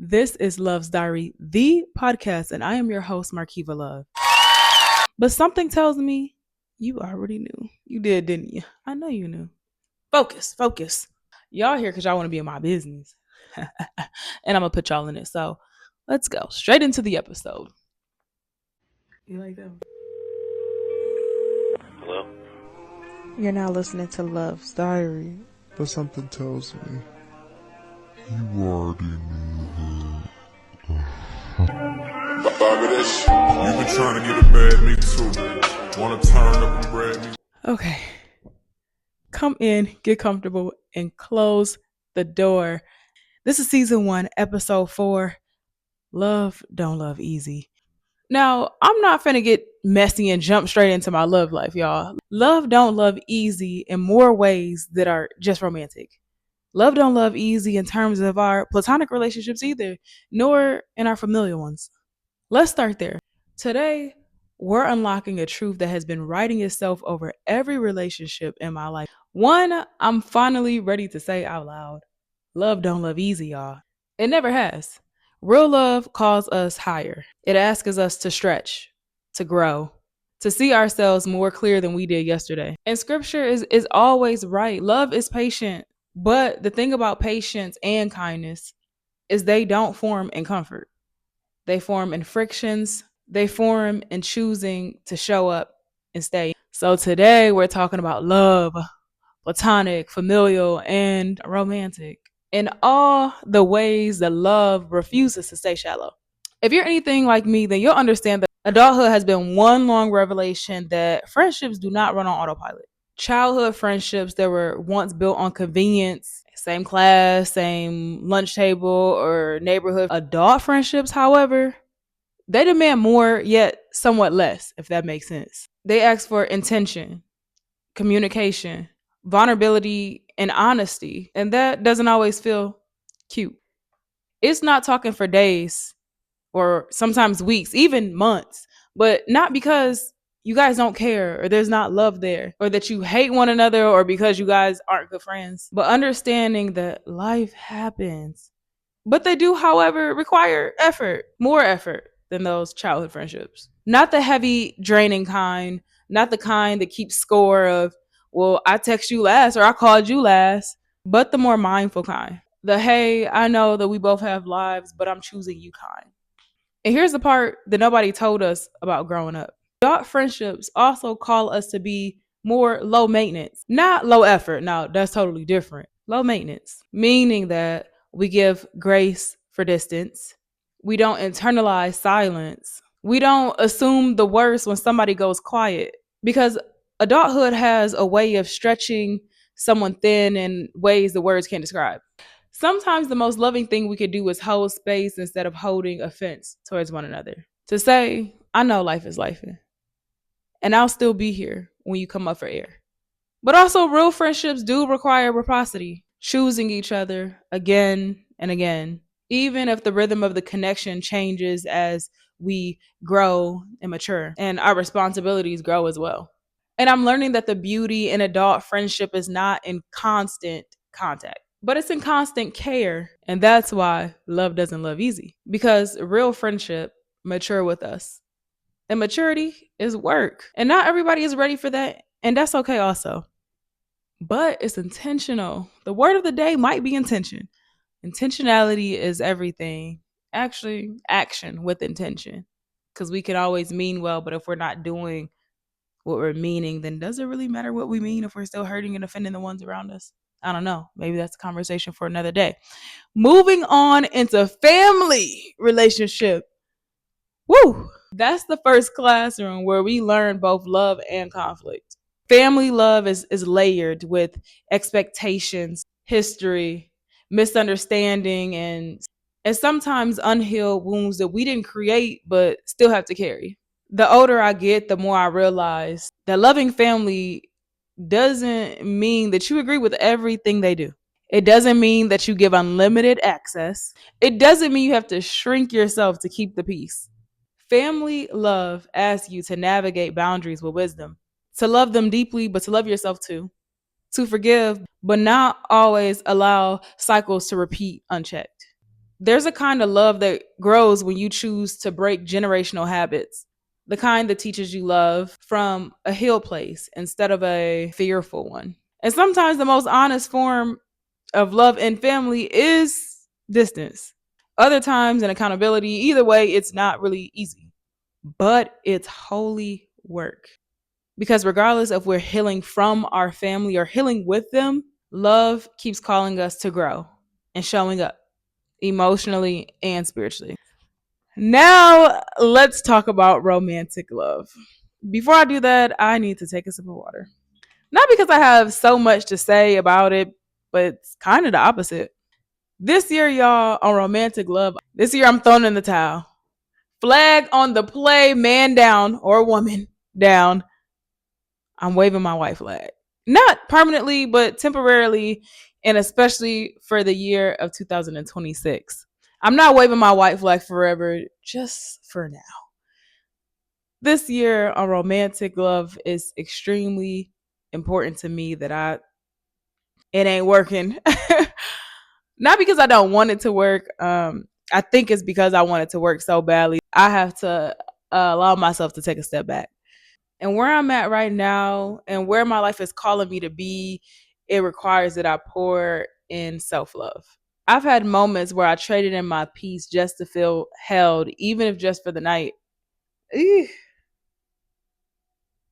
This is Love's Diary, the podcast, and I am your host, Markiva Love. But something tells me you already knew. You did, didn't you? I know you knew. Focus. Y'all here because y'all want to be in my business. And I'm going to put y'all in it. So let's go straight into the episode. You like that? Hello? You're now listening to Love's Diary. But something tells me you already knew that. You've been trying to get a bad me too. Want to turn up and brag me? Okay. Come in, get comfortable, and close the door. This is season 1, episode 4. Love don't love easy. Now, I'm not finna get messy and jump straight into my love life, y'all. Love don't love easy in more ways that are just romantic. Love don't love easy in terms of our platonic relationships either, nor in our familial ones. Let's start there. Today, we're unlocking a truth that has been writing itself over every relationship in my life. One, I'm finally ready to say out loud. Love don't love easy, y'all. It never has. Real love calls us higher. It asks us to stretch, to grow, to see ourselves more clear than we did yesterday. And scripture is always right. Love is patient. But the thing about patience and kindness is they don't form in comfort. They form in frictions. They form in choosing to show up and stay. So today we're talking about love, platonic, familial, and romantic. In all the ways that love refuses to stay shallow. If you're anything like me, then you'll understand that adulthood has been one long revelation that friendships do not run on autopilot. Childhood friendships that were once built on convenience, same class, same lunch table, or neighborhood. Adult friendships, however, they demand more, yet somewhat less, if that makes sense. They ask for intention, communication, vulnerability, and honesty. And that doesn't always feel cute. It's not talking for days or sometimes weeks, even months, but not because you guys don't care or there's not love there or that you hate one another or because you guys aren't good friends, but understanding that life happens. But they do, however, require effort, more effort than those childhood friendships. Not the heavy, draining kind, not the kind that keeps score of, well, I text you last or I called you last, but the more mindful kind. The, hey, I know that we both have lives, but I'm choosing you kind. And here's the part that nobody told us about growing up. Adult friendships also call us to be more low maintenance, not low effort. Now, that's totally different. Low maintenance, meaning that we give grace for distance. We don't internalize silence. We don't assume the worst when somebody goes quiet because adulthood has a way of stretching someone thin in ways the words can't describe. Sometimes the most loving thing we could do is hold space instead of holding offense towards one another. To say, I know life is life, and I'll still be here when you come up for air. But also, real friendships do require reciprocity, choosing each other again and again, even if the rhythm of the connection changes as we grow and mature, and our responsibilities grow as well. And I'm learning that the beauty in adult friendship is not in constant contact, but it's in constant care. And that's why love doesn't love easy, because real friendship mature with us. And maturity is work. And not everybody is ready for that. And that's okay also. But it's intentional. The word of the day might be intention. Intentionality is everything. Actually, action with intention. Because we can always mean well, but if we're not doing what we're meaning, then does it really matter what we mean if we're still hurting and offending the ones around us? I don't know. Maybe that's a conversation for another day. Moving on into family relationship. Woo! That's the first classroom where we learn both love and conflict. Family love is layered with expectations, history, misunderstanding, and sometimes unhealed wounds that we didn't create but still have to carry. The older I get, the more I realize that loving family doesn't mean that you agree with everything they do. It doesn't mean that you give unlimited access. It doesn't mean you have to shrink yourself to keep the peace. Family love asks you to navigate boundaries with wisdom, to love them deeply, but to love yourself too, to forgive, but not always allow cycles to repeat unchecked. There's a kind of love that grows when you choose to break generational habits, the kind that teaches you love from a healed place instead of a fearful one. And sometimes the most honest form of love in family is distance. Other times, and accountability. Either way, it's not really easy, but it's holy work. Because regardless if we're healing from our family or healing with them, love keeps calling us to grow and showing up emotionally and spiritually. Now, let's talk about romantic love. Before I do that, I need to take a sip of water. Not because I have so much to say about it, but it's kind of the opposite. This year, y'all, on romantic love, this year I'm throwing in the towel. Flag on the play, man down or woman down. I'm waving my white flag. Not permanently, but temporarily, and especially for the year of 2026. I'm not waving my white flag forever, just for now. This year on romantic love is extremely important to me that it ain't working. Not because I don't want it to work. I think it's because I want it to work so badly. I have to allow myself to take a step back. And where I'm at right now and where my life is calling me to be, it requires that I pour in self love. I've had moments where I traded in my peace just to feel held, even if just for the night. And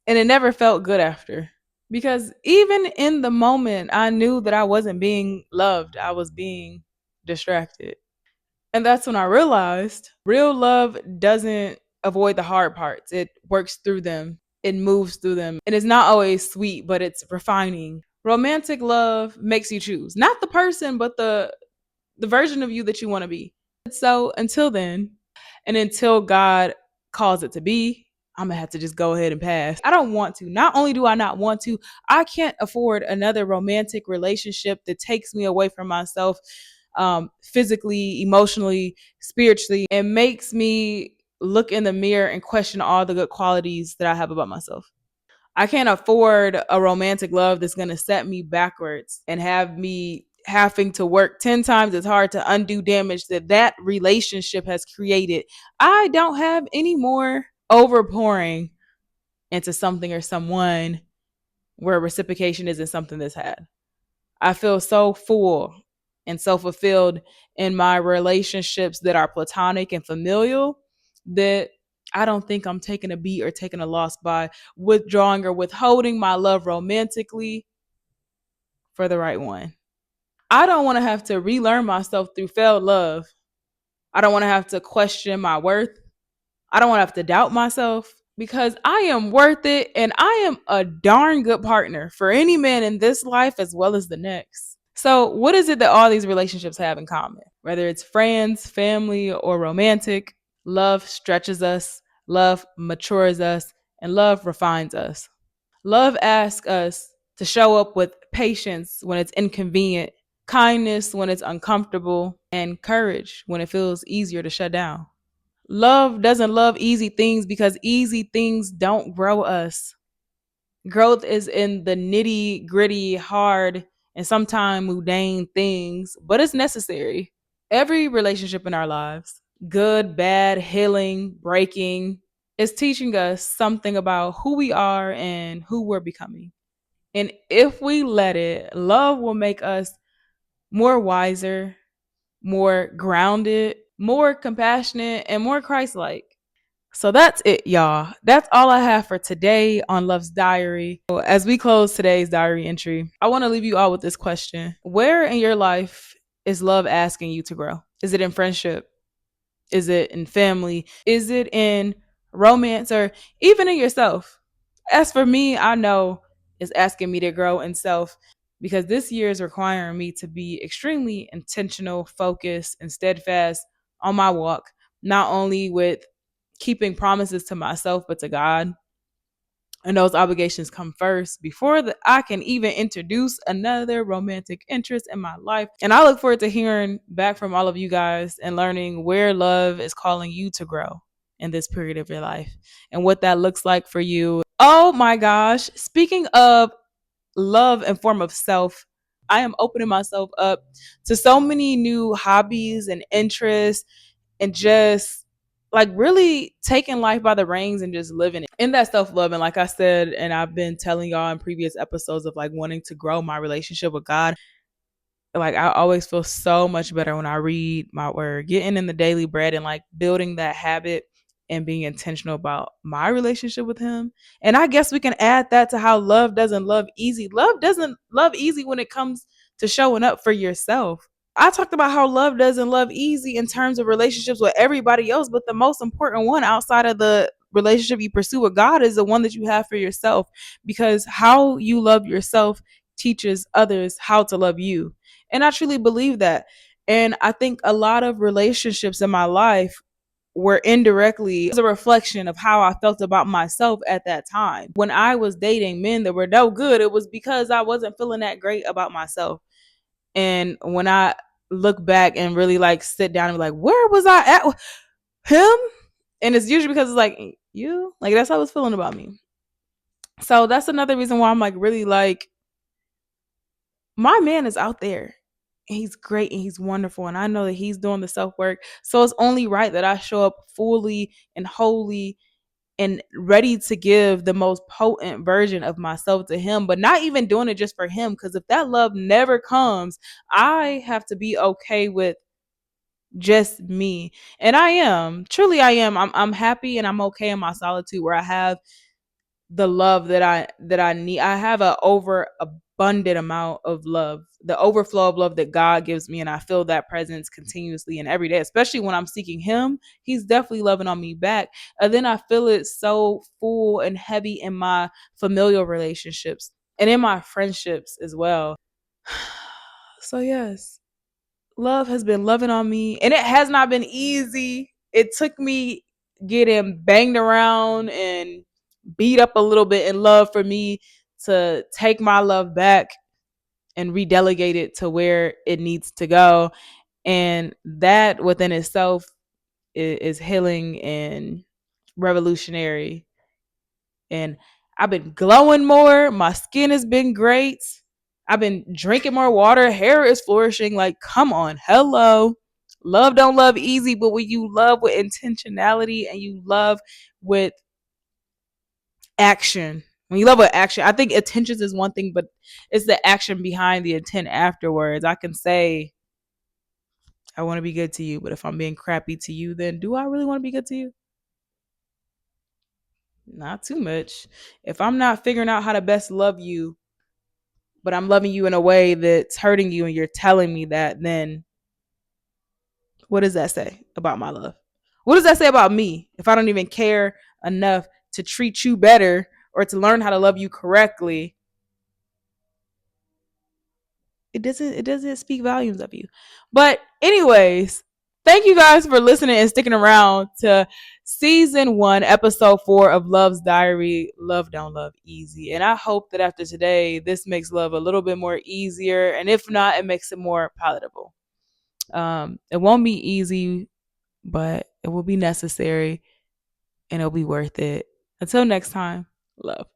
it never felt good after. Because even in the moment, I knew that I wasn't being loved, I was being distracted. And that's when I realized real love doesn't avoid the hard parts, it works through them, it moves through them. And it's not always sweet, but it's refining. Romantic love makes you choose, not the person, but the version of you that you want to be. So until then, and until God calls it to be, I'm gonna have to just go ahead and pass. I don't want to. Not only do I not want to, I can't afford another romantic relationship that takes me away from myself, physically, emotionally, spiritually, and makes me look in the mirror and question all the good qualities that I have about myself. I can't afford a romantic love that's going to set me backwards and have me having to work 10 times as hard to undo damage that relationship has created. I don't have any more overpouring into something or someone where reciprocation isn't something that's had. I feel so full and so fulfilled in my relationships that are platonic and familial that I don't think I'm taking a beat or taking a loss by withdrawing or withholding my love romantically for the right one. I don't want to have to relearn myself through failed love. I don't want to have to question my worth. I don't want to have to doubt myself because I am worth it and I am a darn good partner for any man in this life as well as the next. So, what is it that all these relationships have in common? Whether it's friends, family, or romantic, love stretches us, love matures us, and love refines us. Love asks us to show up with patience when it's inconvenient, kindness when it's uncomfortable, and courage when it feels easier to shut down. Love doesn't love easy things because easy things don't grow us. Growth is in the nitty gritty, hard, and sometimes mundane things, but it's necessary. Every relationship in our lives, good, bad, healing, breaking, is teaching us something about who we are and who we're becoming. And if we let it, love will make us more wiser, more grounded, more compassionate, and more Christ like. So that's it, y'all. That's all I have for today on Love's Diary. So as we close today's diary entry, I want to leave you all with this question. Where in your life is love asking you to grow? Is it in friendship? Is it in family? Is it in romance or even in yourself? As for me, I know it's asking me to grow in self because this year is requiring me to be extremely intentional, focused, and steadfast on my walk, not only with keeping promises to myself, but to God. And those obligations come first before I can even introduce another romantic interest in my life. And I look forward to hearing back from all of you guys and learning where love is calling you to grow in this period of your life and what that looks like for you. Oh my gosh. Speaking of love in form of self, I am opening myself up to so many new hobbies and interests and just like really taking life by the reins and just living it. In that self love, and like I said, and I've been telling y'all in previous episodes of like wanting to grow my relationship with God, like I always feel so much better when I read my word, getting in the daily bread and like building that habit and being intentional about my relationship with him. And I guess we can add that to how love doesn't love easy. Love doesn't love easy when it comes to showing up for yourself. I talked about how love doesn't love easy in terms of relationships with everybody else, but the most important one outside of the relationship you pursue with God is the one that you have for yourself, because how you love yourself teaches others how to love you. And I truly believe that. And I think a lot of relationships in my life were indirectly a reflection of how I felt about myself at that time. When I was dating men that were no good, it was because I wasn't feeling that great about myself. And when I look back and really like sit down and be like, where was I at him? And it's usually because it's like, you, like that's how I was feeling about me. So that's another reason why I'm like really like, my man is out there. He's great and he's wonderful. And I know that he's doing the self work. So it's only right that I show up fully and wholly and ready to give the most potent version of myself to him, but not even doing it just for him. Because if that love never comes, I have to be okay with just me. And I am, truly I am. I'm happy and I'm okay in my solitude where I have the love that I need. I have an over abundant amount of love, the overflow of love that God gives me, and I feel that presence continuously and every day, especially when I'm seeking him. He's definitely loving on me back. And then I feel it so full and heavy in my familial relationships and in my friendships as well. So yes, love has been loving on me, and it has not been easy. It took me getting banged around and beat up a little bit in love for me to take my love back and redelegate it to where it needs to go. And that within itself is healing and revolutionary. And I've been glowing more. My skin has been great. I've been drinking more water. Hair is flourishing. Like, come on. Hello. Love don't love easy, but when you love with intentionality and you love with action, when you love with action, I think intentions is one thing, but it's the action behind the intent afterwards. I can say, I want to be good to you, but if I'm being crappy to you, then do I really want to be good to you? Not too much. If I'm not figuring out how to best love you, but I'm loving you in a way that's hurting you and you're telling me that, then what does that say about my love? What does that say about me if I don't even care enough to treat you better or to learn how to love you correctly? It doesn't speak volumes of you. But anyways, thank you guys for listening and sticking around to season 1, episode 4 of Love's Diary. Love don't love easy. And I hope that after today, this makes love a little bit more easier. And if not, it makes it more palatable. It won't be easy, but it will be necessary and it'll be worth it. Until next time, love.